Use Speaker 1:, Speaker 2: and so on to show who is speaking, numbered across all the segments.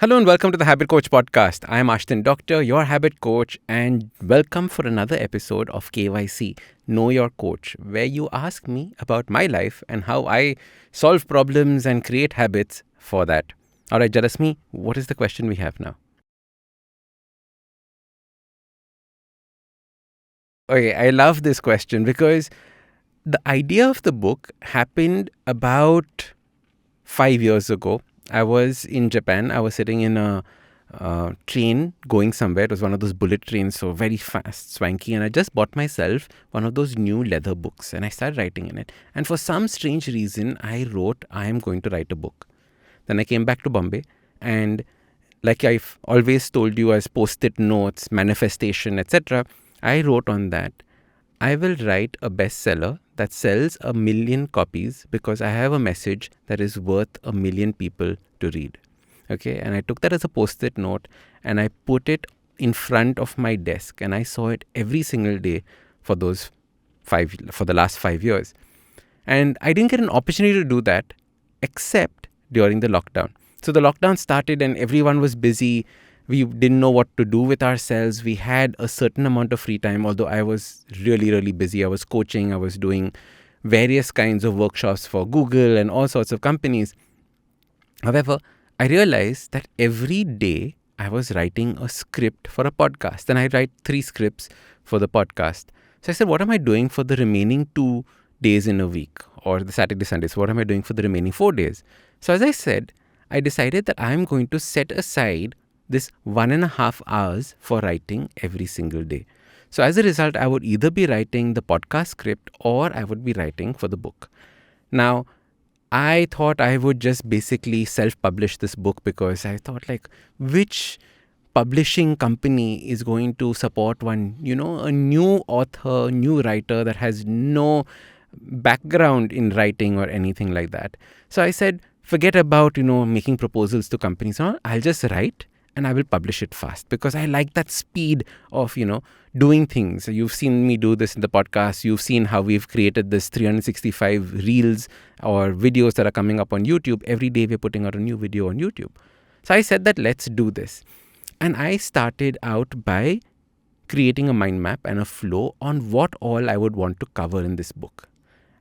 Speaker 1: Hello and welcome to the Habit Coach podcast. I am Ashdin Doctor, your habit coach, and welcome for another episode of KYC, Know Your Coach, where you ask me about my life and how I solve problems and create habits for that. All right, Jalasmi, what is the question we have now? Okay, I love this question because the idea of the book happened about 5 years ago. I was in Japan. I was sitting in a train going somewhere. It was one of those bullet trains, so very fast, swanky. And I just bought myself one of those new leather books and I started writing in it. And for some strange reason, I wrote, I am going to write a book. Then I came back to Bombay and like I've always told you as post-it notes, manifestation, etc., I wrote on that, I will write a bestseller that sells 1 million copies because I have a message that is worth 1 million people to read. Okay, and I took that as a post-it note and I put it in front of my desk and I saw it every single day for the last 5 years. And I didn't get an opportunity to do that except during the lockdown. So the lockdown started and everyone was busy. We didn't know what to do with ourselves. We had a certain amount of free time, although I was really, really busy. I was coaching, I was doing various kinds of workshops for Google and all sorts of companies. However, I realized that every day I was writing a script for a podcast, and I write 3 scripts for the podcast. So I said, what am I doing for the remaining 2 days in a week or the Saturday, Sundays? What am I doing for the remaining 4 days? So as I said, I decided that I'm going to set aside this 1.5 hours for writing every single day. So as a result, I would either be writing the podcast script or I would be writing for the book. Now, I thought I would just basically self-publish this book because I thought like which publishing company is going to support a new author, new writer that has no background in writing or anything like that. So I said, forget about, making proposals to companies. No, I'll just write and I will publish it fast because I like that speed of, doing things. You've seen me do this in the podcast. You've seen how we've created this 365 reels or videos that are coming up on YouTube. Every day we're putting out a new video on YouTube. So I said that let's do this. And I started out by creating a mind map and a flow on what all I would want to cover in this book.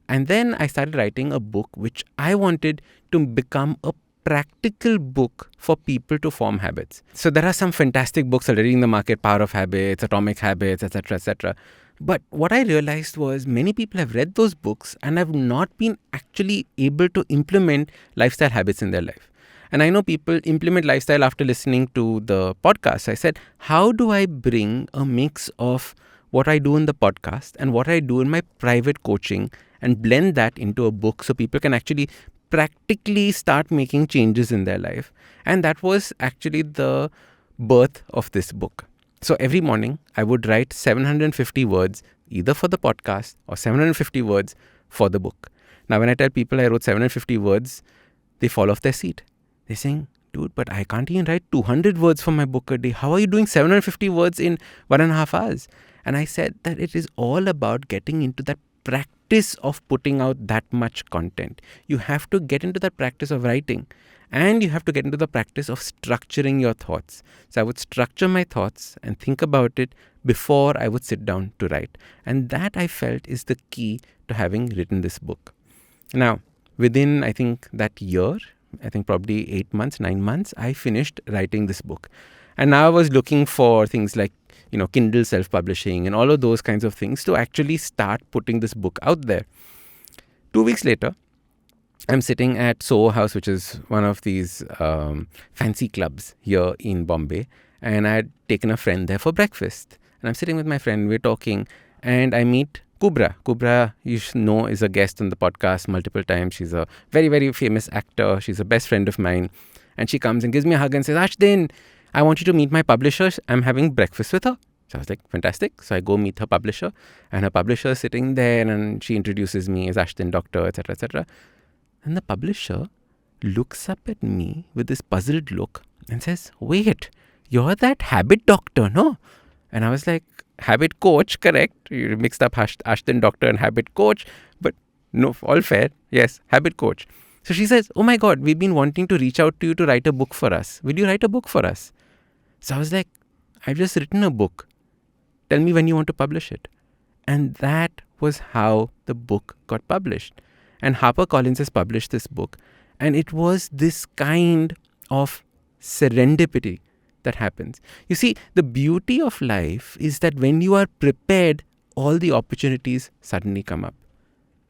Speaker 1: And then I started writing a book which I wanted to become a practical book for people to form habits. So there are some fantastic books already in the market, Power of Habits, Atomic Habits, etc., etc. But what I realized was many people have read those books and have not been actually able to implement lifestyle habits in their life. And I know people implement lifestyle after listening to the podcast. I said, how do I bring a mix of what I do in the podcast and what I do in my private coaching and blend that into a book so people can actually practically start making changes in their life? And that was actually the birth of this book. So every morning I would write 750 words either for the podcast or 750 words for the book. Now when I tell people I wrote 750 words, they fall off their seat. They're saying, dude, but I can't even write 200 words for my book a day. How are you doing 750 words in 1.5 hours? And I said that it is all about getting into that practice of putting out that much content. You have to get into that practice of writing and you have to get into the practice of structuring your thoughts. So I would structure my thoughts and think about it before I would sit down to write. And that I felt is the key to having written this book. Now, within, I think that year, probably 8 months, 9 months, I finished writing this book. And now I was looking for things like, Kindle self-publishing and all of those kinds of things to actually start putting this book out there. 2 weeks later, I'm sitting at Soho House, which is one of these fancy clubs here in Bombay. And I had taken a friend there for breakfast. And I'm sitting with my friend, we're talking, and I meet Kubra. Kubra, you know, is a guest on the podcast multiple times. She's a very, very famous actor. She's a best friend of mine. And she comes and gives me a hug and says, Ashdin, I want you to meet my publisher. I'm having breakfast with her. So I was like, fantastic. So I go meet her publisher. And her publisher is sitting there and she introduces me as Ashdin Doctor, etc., etc. And the publisher looks up at me with this puzzled look and says, wait, you're that habit doctor, no? And I was like, habit coach, correct. You mixed up Ashdin Doctor and habit coach, but no, all fair. Yes, habit coach. So she says, "Oh my God, we've been wanting to reach out to you to write a book for us. Will you write a book for us?" So I was like, "I've just written a book. Tell me when you want to publish it." And that was how the book got published. And HarperCollins has published this book. And it was this kind of serendipity that happens. You see, the beauty of life is that when you are prepared, all the opportunities suddenly come up.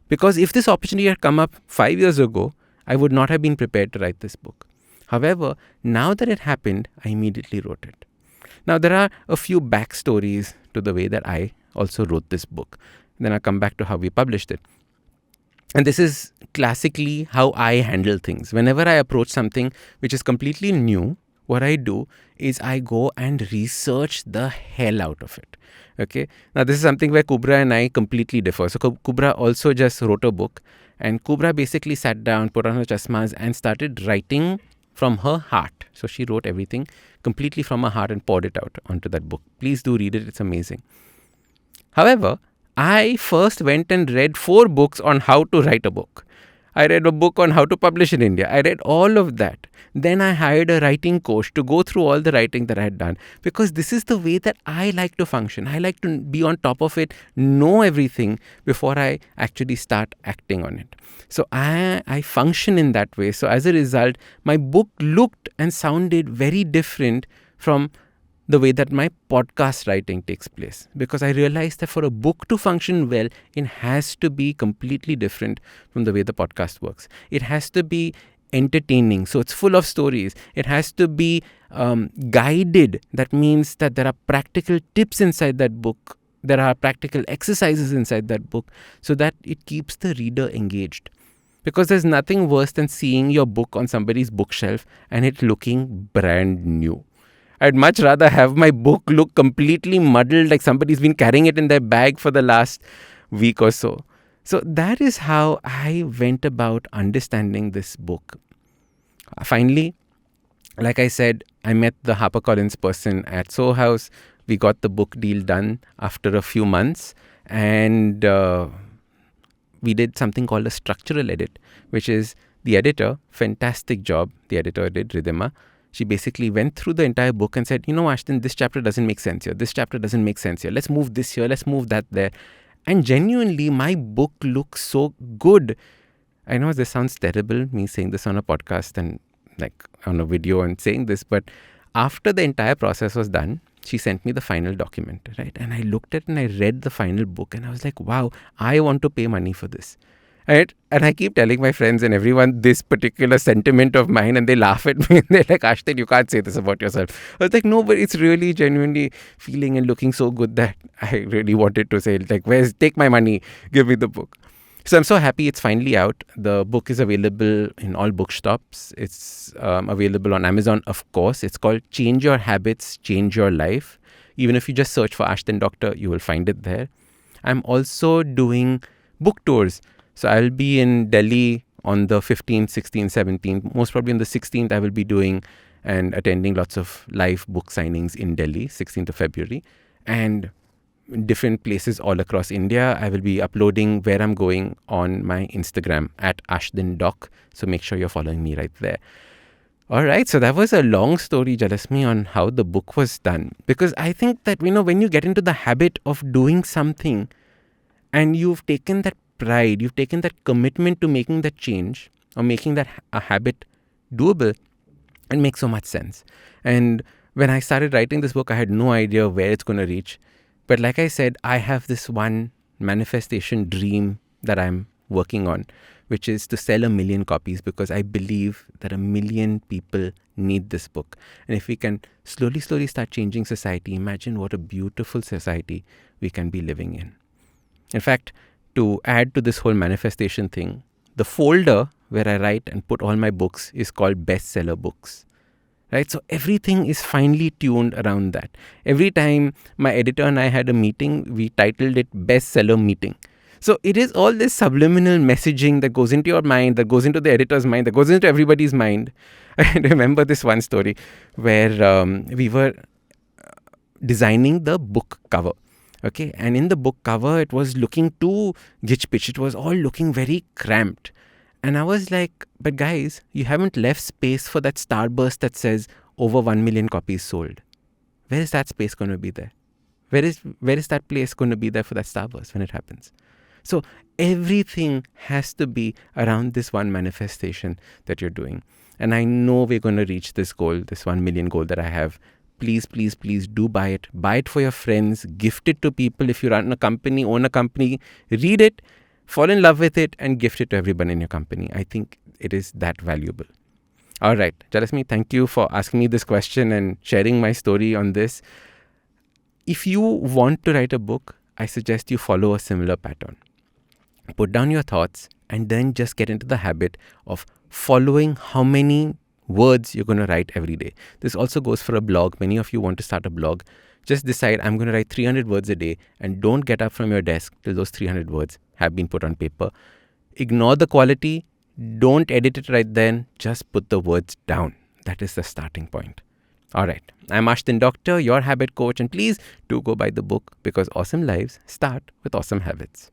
Speaker 1: Because if this opportunity had come up 5 years ago, I would not have been prepared to write this book. However, now that it happened, I immediately wrote it. Now, there are a few backstories to the way that I also wrote this book. Then I'll come back to how we published it. And this is classically how I handle things. Whenever I approach something which is completely new, what I do is I go and research the hell out of it. Okay. Now, this is something where Kubra and I completely differ. So, Kubra also just wrote a book, and Kubra basically sat down, put on her chasmas, and started writing from her heart. So, she wrote everything completely from her heart and poured it out onto that book. Please do read it. It's amazing. However, I first went and read 4 books on how to write a book. I read a book on how to publish in India. I read all of that. Then I hired a writing coach to go through all the writing that I had done, because this is the way that I like to function. I like to be on top of it, know everything before I actually start acting on it. So I function in that way. So as a result, my book looked and sounded very different from the way that my podcast writing takes place, because I realized that for a book to function well, it has to be completely different from the way the podcast works. It has to be entertaining, so it's full of stories. It has to be guided. That means that there are practical tips inside that book. There are practical exercises inside that book, so that it keeps the reader engaged. Because there's nothing worse than seeing your book on somebody's bookshelf and it looking brand new. I'd much rather have my book look completely muddled, like somebody's been carrying it in their bag for the last week or so. So that is how I went about understanding this book. Finally, like I said, I met the HarperCollins person at Soho House. We got the book deal done after a few months, and we did something called a structural edit, which is the editor, fantastic job, the editor did, Ridhima. She basically went through the entire book and said, Ashdin, this chapter doesn't make sense here. This chapter doesn't make sense here. Let's move this here. Let's move that there. And genuinely, my book looks so good. I know this sounds terrible, me saying this on a podcast and like on a video and saying this, but after the entire process was done, she sent me the final document, right? And I looked at it and I read the final book and I was like, wow, I want to pay money for this. Right? And I keep telling my friends and everyone this particular sentiment of mine, and they laugh at me. They're like, Ashdin, you can't say this about yourself. I was like, no, but it's really genuinely feeling and looking so good that I really wanted to say, like, take my money, give me the book. So I'm so happy it's finally out. The book is available in all bookstops. It's available on Amazon, of course. It's called Change Your Habits, Change Your Life. Even if you just search for Ashdin Doctor, you will find it there. I'm also doing book tours. So I'll be in Delhi on the 15th, 16th, 17th. Most probably on the 16th, I will be doing and attending lots of live book signings in Delhi, 16th of February. And different places all across India. I will be uploading where I'm going on my Instagram at Ashdin Doc. So make sure you're following me right there. All right. So that was a long story, Jalasmi, on how the book was done. Because I think that, when you get into the habit of doing something and you've taken that pride, you've taken that commitment to making that change or making that a habit doable, it makes so much sense. And when I started writing this book, I had no idea where it's going to reach. But like I said, I have this one manifestation dream that I'm working on, which is to sell 1 million copies, because I believe that 1 million people need this book. And if we can slowly start changing society, imagine what a beautiful society we can be living in. In fact, to add to this whole manifestation thing, the folder where I write and put all my books is called bestseller books. Right? So everything is finely tuned around that. Every time my editor and I had a meeting, we titled it bestseller meeting. So it is all this subliminal messaging that goes into your mind, that goes into the editor's mind, that goes into everybody's mind. I remember this one story where we were designing the book cover. Okay, and in the book cover, it was looking too gitch pitch. It was all looking very cramped. And I was like, but guys, you haven't left space for that starburst that says over 1 million copies sold. Where is that space going to be there? Where is that place going to be there for that starburst when it happens? So everything has to be around this one manifestation that you're doing. And I know we're going to reach this goal, this 1 million goal that I have. Please, please, please do buy it. Buy it for your friends. Gift it to people. If you run a company, own a company, read it, fall in love with it, and gift it to everyone in your company. I think it is that valuable. All right, Jalasmi, thank you for asking me this question and sharing my story on this. If you want to write a book, I suggest you follow a similar pattern. Put down your thoughts and then just get into the habit of following how many words you're going to write every day. This also goes for a blog. Many of you want to start a blog. Just decide, I'm going to write 300 words a day, and don't get up from your desk till those 300 words have been put on paper. Ignore the quality. Don't edit it right then. Just put the words down. That is the starting point. All right. I'm Ashdin Doctor, your habit coach, and please do go buy the book, because awesome lives start with awesome habits.